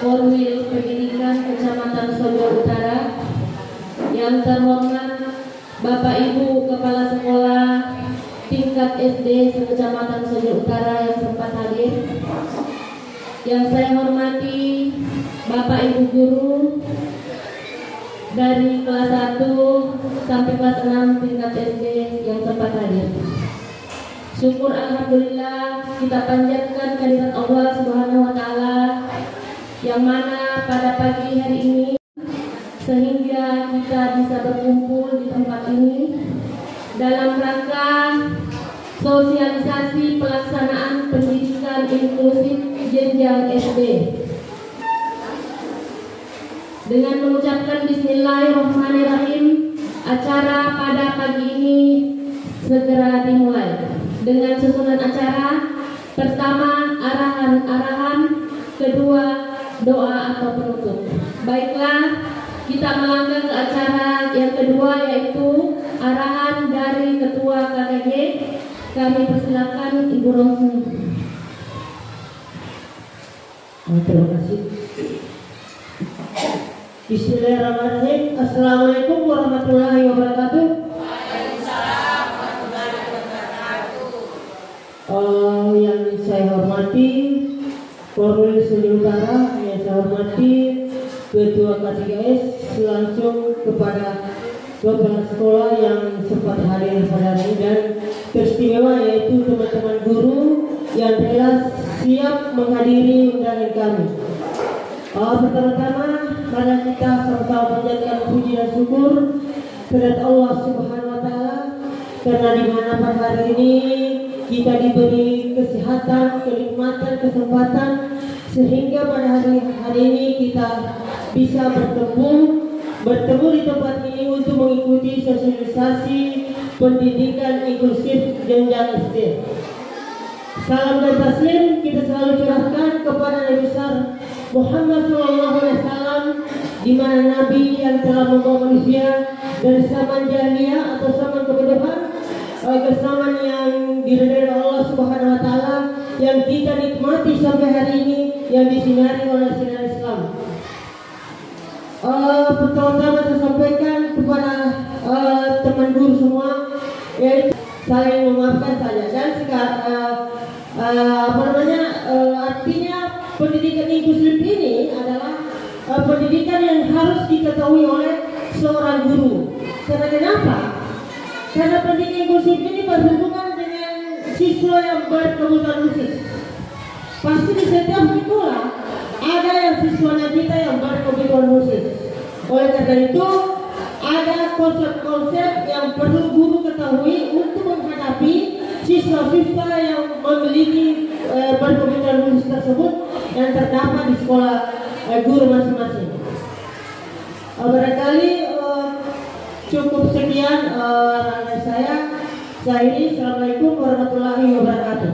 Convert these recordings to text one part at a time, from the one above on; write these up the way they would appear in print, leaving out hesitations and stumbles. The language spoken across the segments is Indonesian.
Korwil Pendidikan Kecamatan Sojo Utara, yang terhormat Bapak Ibu Kepala Sekolah tingkat SD se-Kecamatan Sojo Utara yang sempat hadir, yang saya hormati Bapak Ibu guru dari kelas 1 sampai kelas 6 tingkat SD yang sempat hadir. Syukur alhamdulillah kita panjatkan kehadirat Allah Subhanahu wa taala yang mana pada pagi hari ini sehingga kita bisa berkumpul di tempat ini dalam rangka sosialisasi pelaksanaan pendidikan inklusif jenjang SD. Dengan mengucapkan bismillahirrahmanirrahim, acara pada pagi ini segera dimulai. Dengan susunan acara, pertama arahan-arahan, kedua doa atau penutup. Baiklah, kita melangkah ke acara yang kedua, yaitu arahan dari Ketua KKJ. Kami persilakan Ibu Rosni. Terima kasih. Bismillahirrahmanirrahim. Assalamualaikum warahmatullahi wabarakatuh. Waalaikumsalam warahmatullahi wabarakatuh. Yang saya hormati Korwil Sojo Utara, yang saya hormati Ketua K3S, langsung kepada kepala sekolah yang sempat hadir pada hari ini, dan teristimewa yaitu teman-teman guru yang rela siap menghadiri undangan kami. Pertama-tama mari kita sama-sama panjatkan puji dan syukur kepada Allah Subhanahu wa taala, karena di mana pada hari ini kita diberi kesehatan, kenikmatan, kesempatan sehingga pada hari ini kita bisa bertemu di tempat ini untuk mengikuti sosialisasi pendidikan inklusif jenjang SD. Salam dan taslim kita selalu curahkan kepada Nabi besar Muhammad SAW, di mana Nabi yang telah membawa manusia dari zaman jahiliyah atau zaman kebodohan ke zaman yang diridhai Allah Subhanahu wa taala, yang kita nikmati sampai hari ini, yang disinari oleh sinar Islam. Pertama-tama saya sampaikan kepada teman guru semua, yaitu saling memaafkan saja, dan artinya pendidikan inklusif ini adalah pendidikan yang harus diketahui oleh seorang guru. Karena kenapa? Karena pendidikan inklusif ini berhubungan dengan siswa yang berkebutuhan khusus. Pasti di setiap sekolah ada yang siswanya kita yang berkebutuhan khusus. Oleh karena itu ada konsep-konsep yang perlu guru ketahui untuk menghadapi siswa-siswa yang memiliki berkebutuhan khusus tersebut yang terdapat di sekolah guru masing-masing. Barangkali cukup sekian dari saya. Assalamualaikum warahmatullahi wabarakatuh.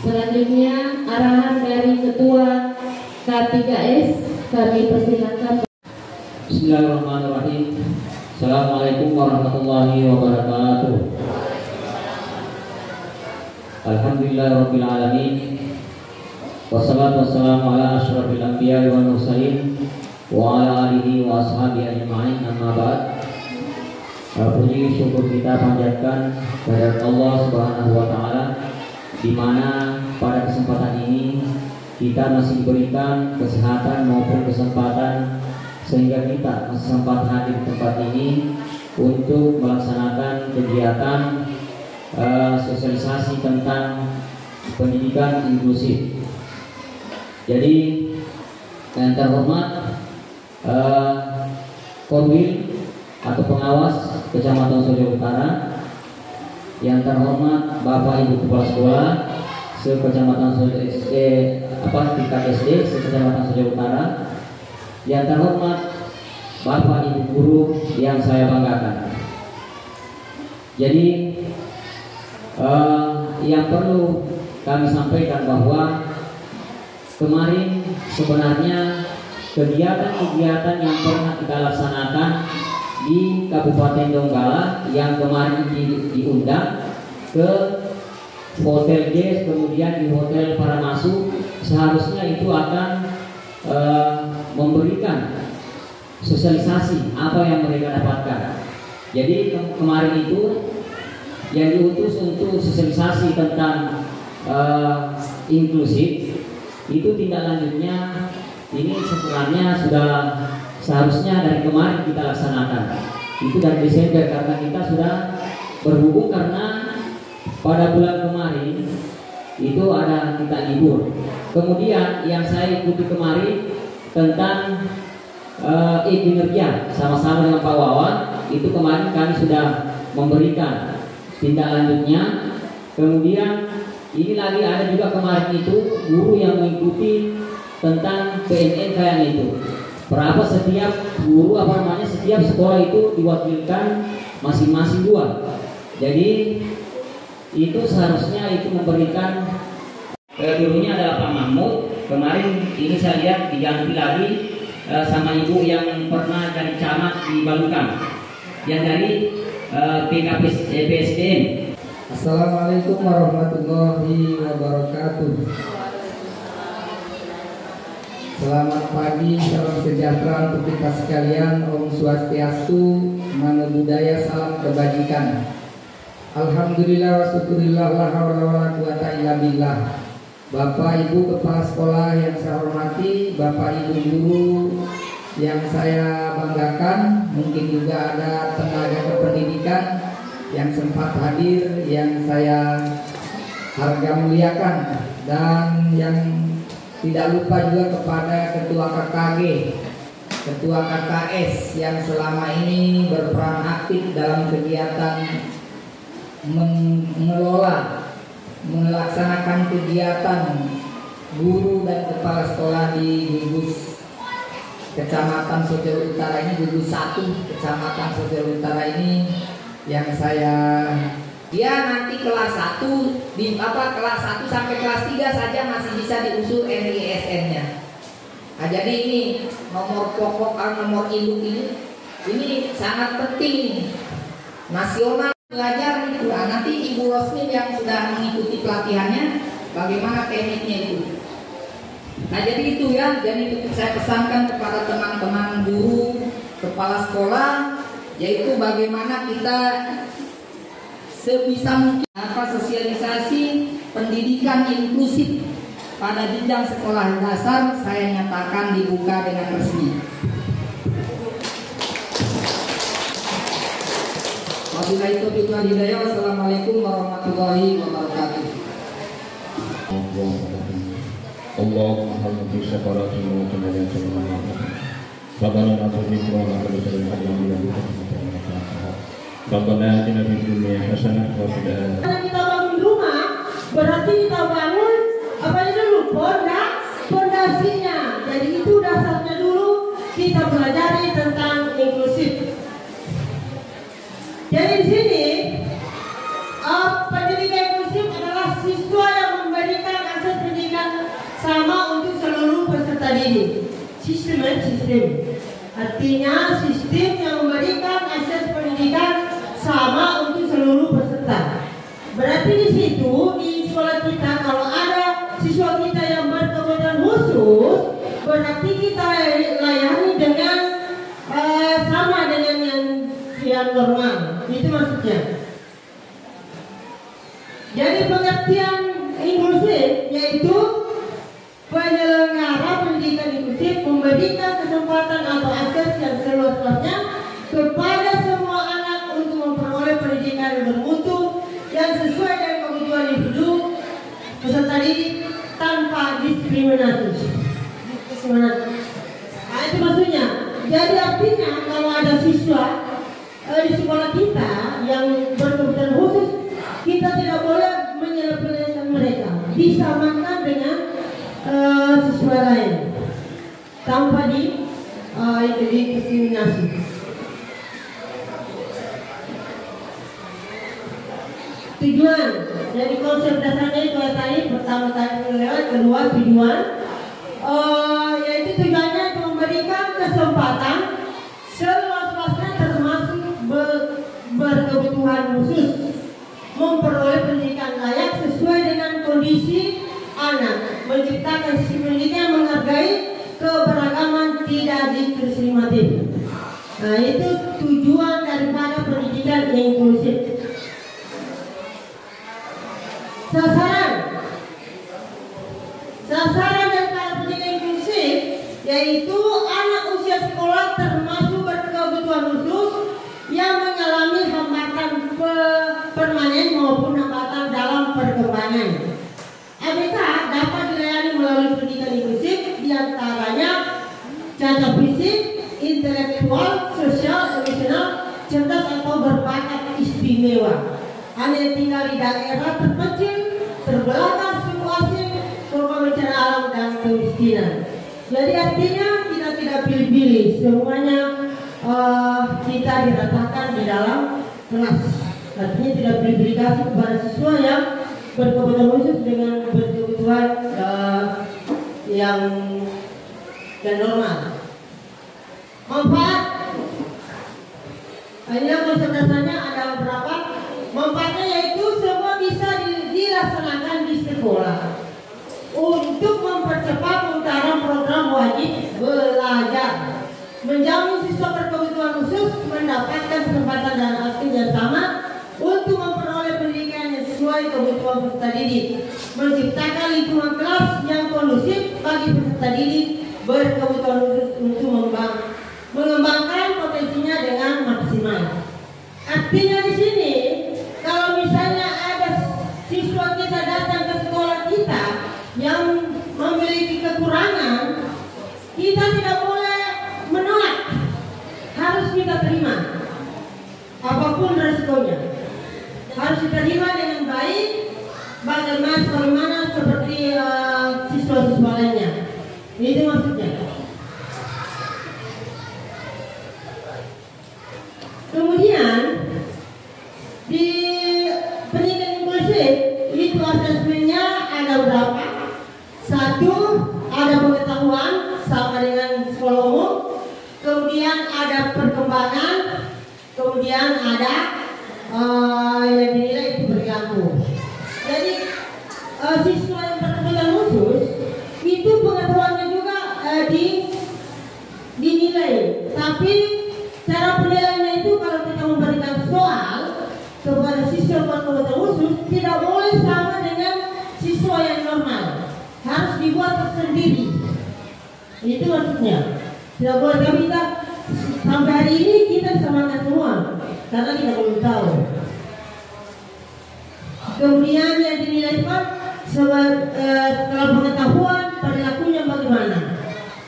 Selanjutnya arahan dari Ketua K3S, kami persilakan. Bismillahirrahmanirrahim. Assalamualaikum warahmatullahi wabarakatuh. Alhamdulillahirabbil alamin. Wassalatu wassalamu ala asyrafil anbiya'i wal mursalin wa ala alihi wa ashabihi ajma'in, amma ba'd. Puji syukur kita panjatkan kepada Allah Subhanahu wa taala, di mana pada kesempatan ini kita masih diberikan kesehatan maupun kesempatan sehingga kita masih sempat hadir di tempat ini untuk melaksanakan kegiatan sosialisasi tentang pendidikan inklusif. Jadi yang terhormat Korwil atau pengawas Kecamatan Sojo Utara, yang terhormat Bapak Ibu Kepala Sekolah se-Kecamatan Sojo tingkat SD se-Kecamatan Sojo Utara, yang terhormat Bapak Ibu guru yang saya banggakan. Jadi yang perlu kami sampaikan bahwa kemarin sebenarnya kegiatan-kegiatan yang pernah kita laksanakan di Kabupaten Donggala yang kemarin diundang ke hotel guest, kemudian di hotel para masuk, seharusnya itu akan memberikan sosialisasi apa yang mereka dapatkan. Jadi kemarin itu yang diutus untuk sosialisasi tentang inklusif, itu tindak lanjutnya ini sebenarnya sudah seharusnya dari kemarin kita laksanakan. Itu dari Desember, karena kita sudah berhubung karena pada bulan kemarin itu ada kita libur. Kemudian yang saya ikuti kemarin tentang kinerja sama-sama dengan Pak Wawan, itu kemarin kami sudah memberikan tindak lanjutnya. Kemudian ini lagi ada juga kemarin itu guru yang mengikuti tentang PNN kayak itu. Berapa setiap guru setiap sekolah itu diwakilkan masing-masing 2. Jadi itu seharusnya itu memberikan gurunya adalah Pak Mahmud. Kemarin ini saya lihat diganti lagi sama ibu yang pernah jadi camat di Balukan, yang dari PSDM. Assalamualaikum warahmatullahi wabarakatuh. Selamat pagi, salam sejahtera untuk kita sekalian. Om Swastiastu, Namo Buddhaya, salam kebajikan. Alhamdulillah wa syukurillah, la haula wala quwata illa billah. Bapak Ibu Kepala Sekolah yang saya hormati, Bapak Ibu guru yang saya banggakan, mungkin juga ada tenaga kependidikan yang sempat hadir, yang saya harga muliakan, dan yang tidak lupa juga kepada Ketua KKG, Ketua KKS yang selama ini berperan aktif dalam kegiatan mengelola, melaksanakan kegiatan guru dan kepala sekolah di gugus Kecamatan Sotelo Utara ini, gugus 1 Kecamatan Sotelo Utara ini, yang saya nanti kelas 1 kelas 1 sampai kelas 3 saja masih bisa diusul NISN-nya. Nah, jadi ini nomor pokok nomor induk ini sangat penting nih. Nasional belajar itu. Nah, nanti Ibu Rosmin yang sudah mengikuti pelatihannya bagaimana tekniknya itu. Nah, jadi itu ya. Jadi saya pesankan kepada teman-teman guru, kepala sekolah, yaitu bagaimana kita sebisa mungkin sosialisasi pendidikan inklusif pada jenjang sekolah dasar saya nyatakan dibuka dengan resmi. Wabillahi taufiq wal hidayah. Wassalamualaikum warahmatullahi wabarakatuh. Allahumma hamdi syafaratin wa tabayyatan wa Rabbana atina fid dunya Rabbana atina fid dunya hasanah wa fil akhirati. Kalau kita bangun rumah, berarti kita bangun apa itu dulu? Pondasinya. Jadi itu dasarnya dulu kita pelajari tentang inklusif. Jadi di sini pendidikan inklusif adalah siswa yang memberikan akses pendidikan sama untuk seluruh peserta didik. Sistem. Artinya sistem yang memberikan akses pendidikan sama untuk seluruh peserta. Berarti di situ di sekolah kita kalau ada siswa kita yang berkebutuhan khusus, berarti kita layani dengan sama dengan yang normal. Itu maksudnya. Jadi pengertian inklusif yaitu penyelenggara pendidikan inklusif memberikan kesempatan atau akses yang seluas-luasnya kepada semua anak untuk memperoleh pendidikan yang bermutu yang sesuai dengan kebutuhan individu peserta didik tanpa diskriminasi. Nah, itu maksudnya. Jadi artinya kalau ada siswa di sekolah kita yang berkebutuhan khusus, kita tidak boleh menyepelekan mereka, disamakan dengan siswa lain tanpa diskriminasi. Tujuan, jadi konsep dasarnya itu tadi pertama tadi lewat, kedua tujuan, yaitu tujuannya untuk memberikan kesempatan seluas-luasnya termasuk berkebutuhan khusus memperoleh pendidikan layak sesuai menciptakan sistem pendidikan yang menghargai keberagaman, tidak diskriminatif. Nah, itu tujuan daripada pendidikan inklusif. Sasaran daripada pendidikan inklusif yaitu anak usia sekolah termasuk berkebutuhan khusus yang mengalami hambatan permanen maupun hambatan dalam perkembangan. ABK dapat dilayani melalui pendidikan inklusif, diantaranya cacat fisik, intelektual, sosial, emosional, cerdas atau berbakat istimewa. Anda yang tinggal di daerah terpencil, terbelakang, suku asing, korban bencana alam dan kemiskinan. Jadi artinya kita tidak pilih-pilih, semuanya kita diratakan di dalam kelas. Artinya tidak pilih-pilih kasih kepada siswa yang berkebutuhan khusus dengan berkebutuhan yang dan normal. Manfaat, ini konsep dasarnya ada beberapa. Manfaatnya yaitu semua bisa dilaksanakan di sekolah untuk mempercepat pemutaran program wajib belajar, menjamin siswa berkebutuhan khusus mendapatkan kesempatan dan akses yang sama untuk memperoleh pendidikan yang sesuai kebutuhan peserta didik, menciptakan lingkungan kelas yang kondusif bagi peserta didik berkebutuhan khusus untuk mengembangkan potensinya dengan maksimal. Artinya di sini, kalau misalnya ada siswa kita datang ke sekolah kita yang memiliki kekurangan, kita tidak boleh menolak, harus kita terima, apapun resikonya, harus diterima dengan baik, bagaimana seperti siswa-siswa lainnya. Itu maksudnya. Kemudian di pendidikan inklusif itu asesmennya ada berapa? Satu, ada pengetahuan sama dengan sekolah umum. Kemudian ada perkembangan. Kemudian ada yang dinilai itu bergantung. Jadi siswa yang berkebutuhan khusus itu pengetahuannya juga dinilai. Tapi cara penilaiannya itu kalau kita memberikan soal kepada siswa berkebutuhan khusus tidak boleh sama dengan siswa yang normal, harus dibuat tersendiri. Itu maksudnya. Tidak boleh kita sampai hari ini kita samakan semua karena kita belum tahu. Kemudian yang dinilai setelah pengetahuan perilakunya bagaimana,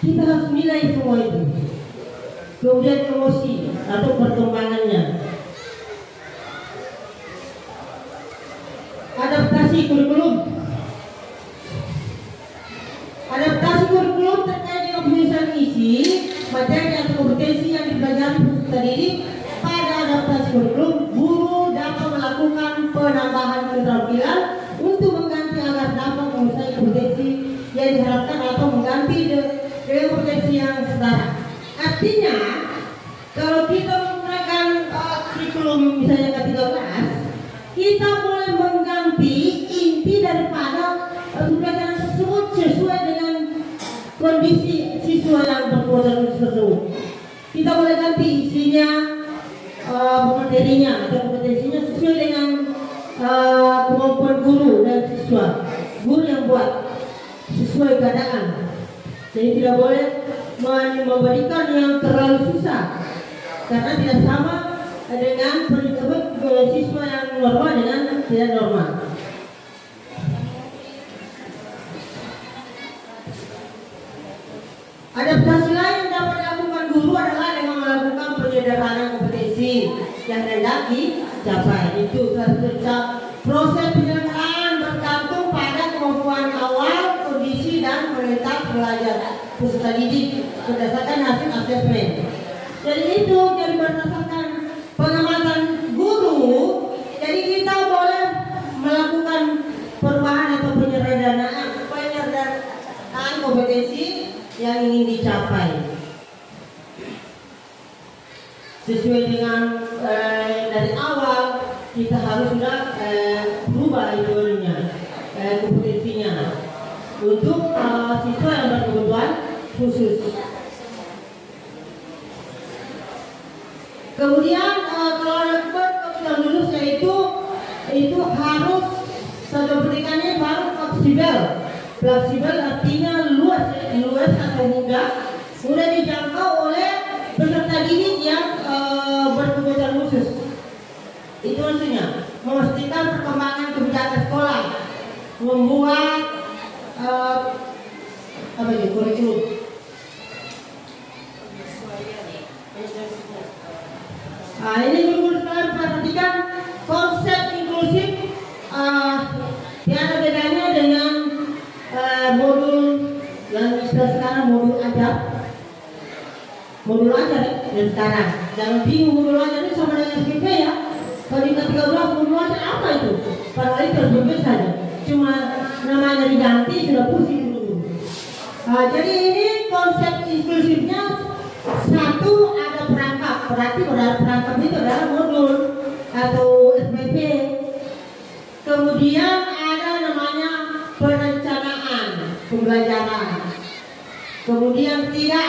kita harus nilai semua itu. Kemudian emosi atau perkembangannya, adaptasi kurikulum. Adaptasi kurikulum terkait dengan penyusunan isi materi atau kompetensi yang dipelajari peserta didik. Pada adaptasi kurikulum, guru dapat melakukan penambahan keterampilan untuk mengganti agar dapat menguasai kompetensi yang diharapkan atau mengganti dengan kompetensi yang setara. Artinya, kalau kita menggunakan kurikulum misalnya ke-13, kita boleh mengganti inti daripada pembelajaran tersebut sesuai dengan kondisi siswa yang berkebutuhan tersebut. Kita boleh ganti isinya, materinya atau kompetensinya sesuai dengan kemampuan guru dan siswa. Guru yang buat sesuai keadaan. Jadi tidak boleh memberikan yang terlalu susah karena tidak sama dengan siswa yang normal dengan tidak normal. Adaptasi lain yang dapat dilakukan guru adalah dengan melakukan penyederhanaan kompetensi yang hendak dicapai. Itu proses penyederhanaan bergantung pada kemampuan awal, kondisi dan kualitas belajar peserta didik berdasarkan hasil asesmen. Jadi itu jadi berdasarkan pengamatan guru. Jadi kita boleh melakukan perubahan atau penyederhanaan kompetensi yang ingin dicapai sesuai dengan dari awal kita harus sudah berubah kompetensinya. untuk siswa yang berkebutuhan khusus. Kemudian kalau rekrut yang lulus itu harus satu pendidikannya harus fleksibel. Fleksibel artinya luas atau mudah dijangkau oleh peserta didik yang berkebutuhan khusus. Itu maksudnya memastikan perkembangan kebijakan sekolah, membuat kurikulum. Ini guru sekalian perhatikan konsep inklusif tiada bedanya dengan modul yang istilah sekarang modul ajar yang sekarang. Jangan bingung modul ajar itu sama dengan SPP ya. Kalau di 13 modul ajar apa itu? Padahal itu SPP saja. Cuma namanya diganti sudah pusing dulu. Jadi ini konsep inklusifnya satu ada perangkap. Berarti perangkap itu adalah modul atau SPP. Kemudian ada namanya perencanaan pembelajaran. Kemudian tidak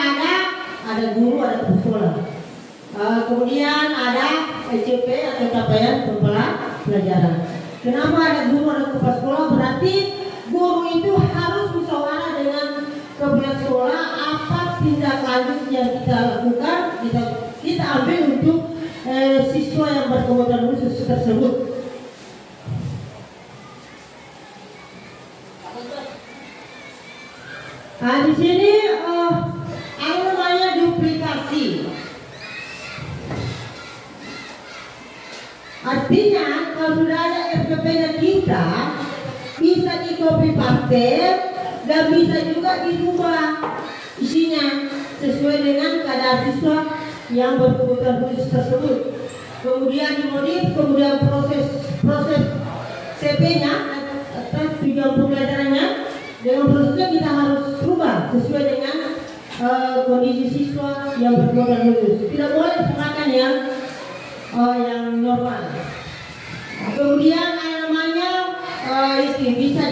ada guru, ada kepala sekolah. Kemudian ada ECP atau capaian pembelajaran. Kenapa ada guru, ada kepala sekolah? Berarti guru itu harus musyawarah dengan kepala sekolah apa tindak lanjut yang kita lakukan, kita ambil untuk siswa yang berkebutuhan khusus tersebut. Di sini ada namanya duplikasi. Artinya kalau sudah ada FKP-nya kita bisa di copy paste dan bisa juga dirubah isinya sesuai dengan keadaan siswa yang berkebutuhan khusus tersebut. Kemudian dimodif, kemudian proses CP-nya atau tujuan pembelajarannya dengan prosesnya kita harus rubah sesuai dengan kondisi siswa yang berkebutuhan khusus. Tidak boleh serahkan yang normal. Kemudian namanya itu bisa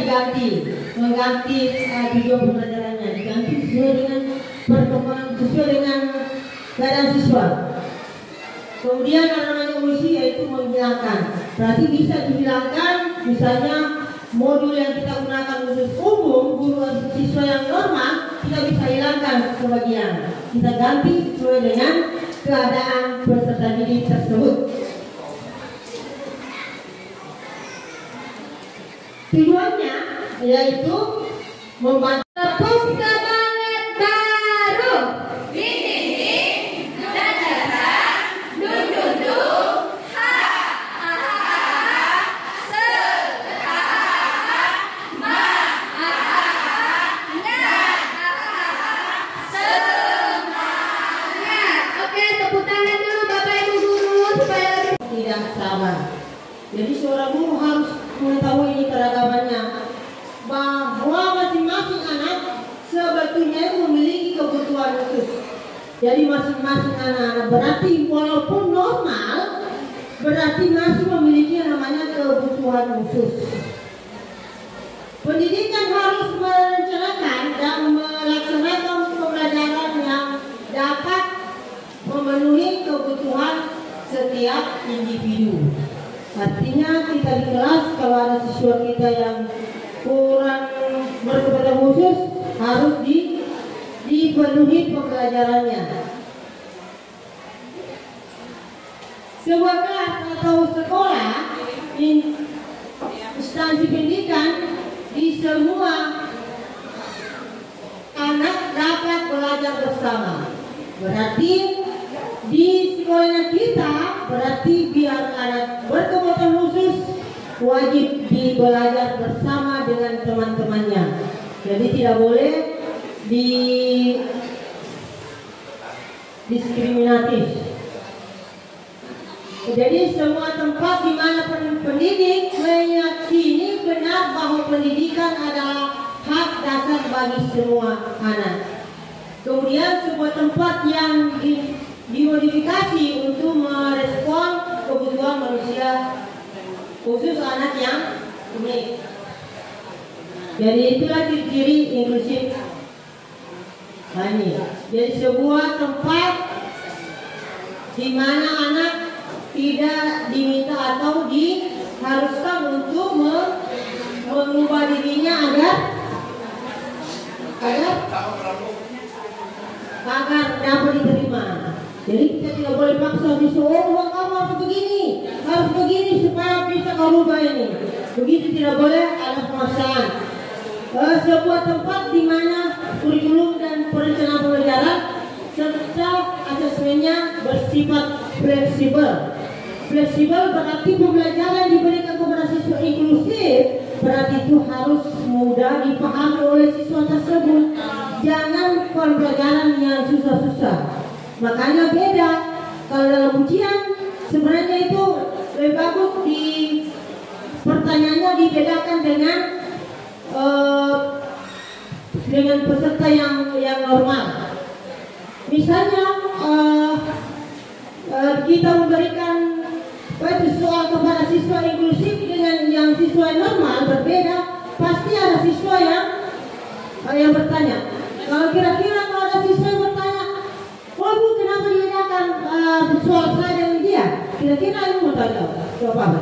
mengganti tujuan pembelajarannya, diganti sesuai dengan perkembangan, sesuai dengan keadaan siswa. Kemudian namanya omisi yaitu menghilangkan. Berarti bisa dihilangkan, misalnya modul yang kita gunakan khusus umum guru siswa yang normal kita bisa hilangkan sebagian, kita ganti sesuai dengan keadaan peserta didik tersebut. Tujuannya yaitu membantu semangat baru tidak sama. Jadi seorang guru harus mengetahui ini keragamannya, bahwa masing-masing anak sebetulnya memiliki kebutuhan khusus. Jadi masing-masing anak berarti walaupun normal, berarti masih memiliki yang namanya kebutuhan khusus. Pendidikan harus merencanakan dan melaksanakan pembelajaran yang dapat memenuhi kebutuhan setiap individu. Artinya kita di kelas kalau ada siswa kita yang kurang berkebutuhan khusus harus dipenuhi pembelajarannya. Sebuah kelas atau sekolah instansi pendidikan di semua anak dapat belajar bersama. Berarti di sekolahnya kita berarti biar anak berkebutuhan khusus wajib belajar bersama dengan teman-temannya. Jadi tidak boleh diskriminatif. Jadi semua tempat di mana pendidik meyakini benar bahwa pendidikan adalah hak dasar bagi semua anak. Kemudian sebuah tempat yang dimodifikasi untuk merespon kebutuhan manusia khusus anak yang unik. Jadi itulah ciri-ciri inklusif. Nah, ini. Jadi sebuah tempat di mana anak tidak diminta atau diharuskan untuk mengubah dirinya agar dapat diterima. Jadi kita tidak boleh paksa siswa, oh kamu harus begini supaya bisa kau rubah ini. Begitu tidak boleh, ada pemaksaan. Sebuah tempat di mana kurikulum dan perencanaan pembelajaran serta asesmennya bersifat fleksibel. Fleksibel berarti pembelajaran diberikan kepada siswa inklusif, berarti itu harus mudah dipahami oleh siswa tersebut. Jangan pembelajaran yang susah-susah. Makanya beda. Kalau dalam ujian sebenarnya itu lebih bagus di pertanyaannya dibedakan dengan peserta yang normal. Misalnya kita memberikan soal kepada siswa inklusif dengan yang siswa normal berbeda, pasti ada siswa yang bertanya. Kalau kira-kira kalau ada siswa yang bertanya, oh Bu, kenapa dibedakan soal saya dengan dia? Kira-kira Ibu mau tahu coba apa?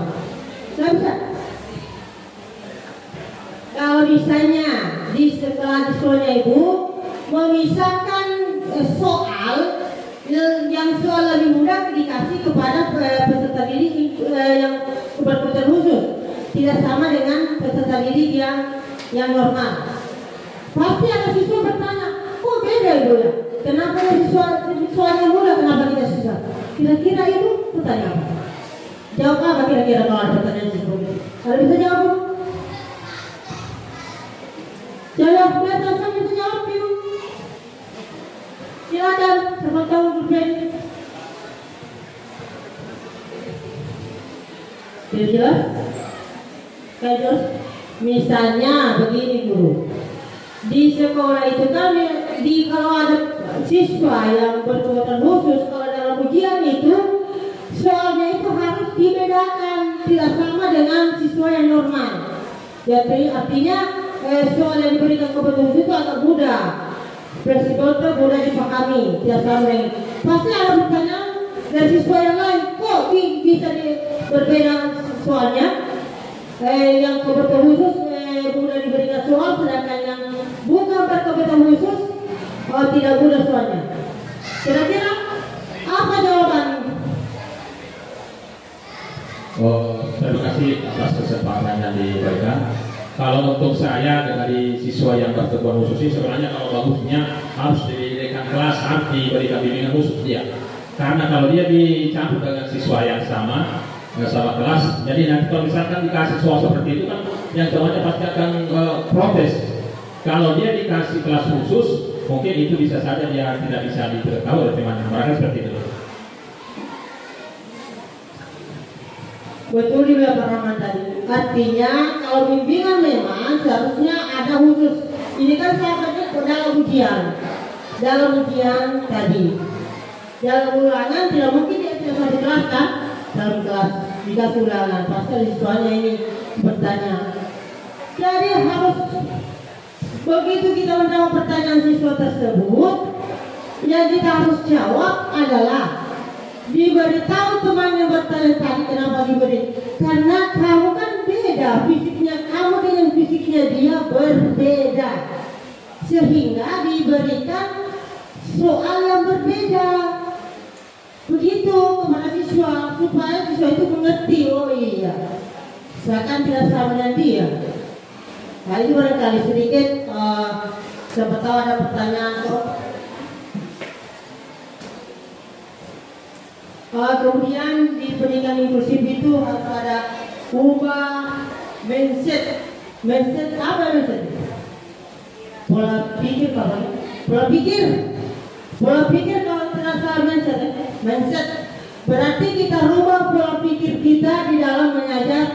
Saya bisa. Kalau misalnya di setelah siswanya Ibu memisahkan soal yang soal lebih mudah dikasih kepada peserta didik yang berkebutuhan khusus, tidak sama dengan peserta didik yang normal. Pasti ada siswa bertanya, kok beda Ibu ya? Kenapa siswanya mudah, kenapa kita susah? Kira-kira Ibu bertanya apa? Jawab apa kira-kira kalau ada pertanyaan seperti itu? Kalau bisa jawab? Jawab, saya bisa jawab Ibu. Silakan, siapa tahu berbeda. Jelas? Jelas? Misalnya begini guru, di sekolah itu kan kalau ada siswa yang berkebutuhan khusus, kalau dalam ujian itu soalnya itu harus dibedakan, tidak sama dengan siswa yang normal. Jadi artinya soal yang diberikan kebutuhan khusus itu agak mudah, fleksibel, mudah dipahami, tidak sama dengan. Pasti ada pertanyaan dari siswa yang lain, kok bisa berbeda soalnya? Yang kebutuhan khusus mudah diberikan soal, sedangkan yang bukan berkebutuhan khusus tidak mudah soalnya. Kira-kira apa jawaban? Terima kasih atas kesempatan yang diberikan. Kalau untuk saya dari siswa yang berkebutuhan khusus ini sebenarnya kalau bagusnya harus diberikan kelas, harus diberikan bimbingan khusus dia. Karena kalau dia dicampur dengan siswa yang sama kelas, jadi nanti kalau misalkan dikasih soal seperti itu kan yang semuanya pasti akan protes. Kalau dia dikasih kelas khusus, mungkin itu bisa saja dia tidak bisa ditahu oleh teman-teman mereka seperti itu. Betul juga Pak Rahman tadi. Artinya kalau bimbingan memang seharusnya ada khusus. Ini kan sahabatnya dalam ujian tadi. Dalam ulangan tidak mungkin dia bisa dijelaskan dalam kelas. Dikasih ulangan pasti siswanya ini bertanya. Jadi harus begitu kita menjawab pertanyaan siswa tersebut, yang kita harus jawab adalah diberitahu teman yang bertanya tadi kenapa diberi, karena kamu kan beda fisiknya kamu dengan fisiknya dia berbeda, sehingga diberikan soal yang berbeda begitu kepada siswa supaya siswa itu mengerti, oh iya saya kan tidak sama dengan dia. Nah itu barangkali sedikit siapa tahu ada pertanyaan kok. Kemudian di pendidikan inklusif itu harus ada ubah mindset. Mindset apa mindset? Pola pikir apa? Pola pikir kalau terasa mindset berarti kita rubah pola pikir kita di dalam mengajar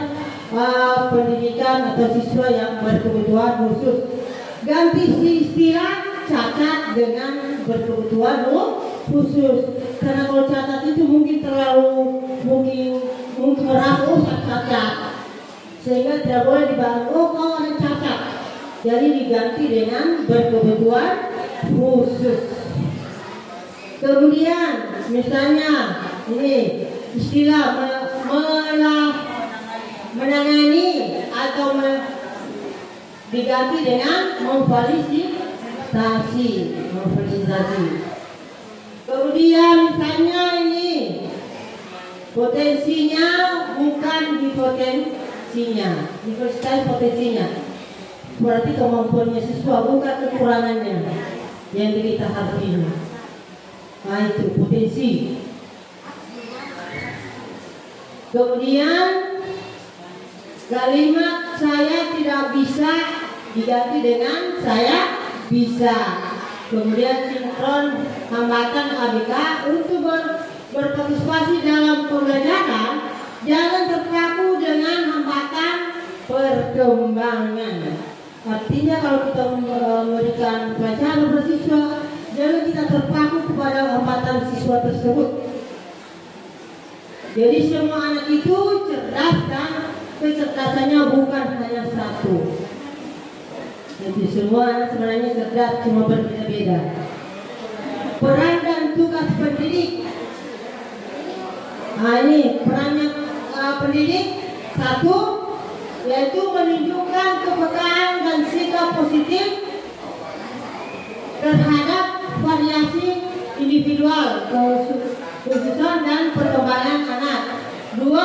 pendidikan atau siswa yang berkebutuhan khusus. Ganti istilah cacat dengan berkebutuhan khusus. Karena kalau cacat itu mungkin terlalu merapuh cacat, sehingga tidak boleh dibangun. Oh kau ada cacat, jadi diganti dengan berkebutuhan khusus. Kemudian misalnya ini istilah menangani atau diganti dengan memfasilitasi. Kemudian misalnya ini potensinya bukan hipotensinya, potensinya. Berarti kemampuannya siswa bukan kekurangannya yang kita harapin. Nah itu potensi. Kemudian kalimat saya tidak bisa diganti dengan saya bisa. Kemudian sinkron hambatan ABK untuk berpartisipasi dalam pembelajaran jangan terpaku dengan hambatan perkembangan. Artinya kalau kita memberikan pelajaran bersiswa, jangan kita terpaku kepada hambatan siswa tersebut. Jadi semua anak itu cerdas dan kecerdasannya bukan hanya satu. Jadi semua anak sebenarnya cerdas, cuma berbeda-beda. Peran dan tugas pendidik. Nah ini perannya pendidik satu, yaitu menunjukkan kepekaan dan sikap positif terhadap variasi individual, kekhususan dan perkembangan anak. Dua,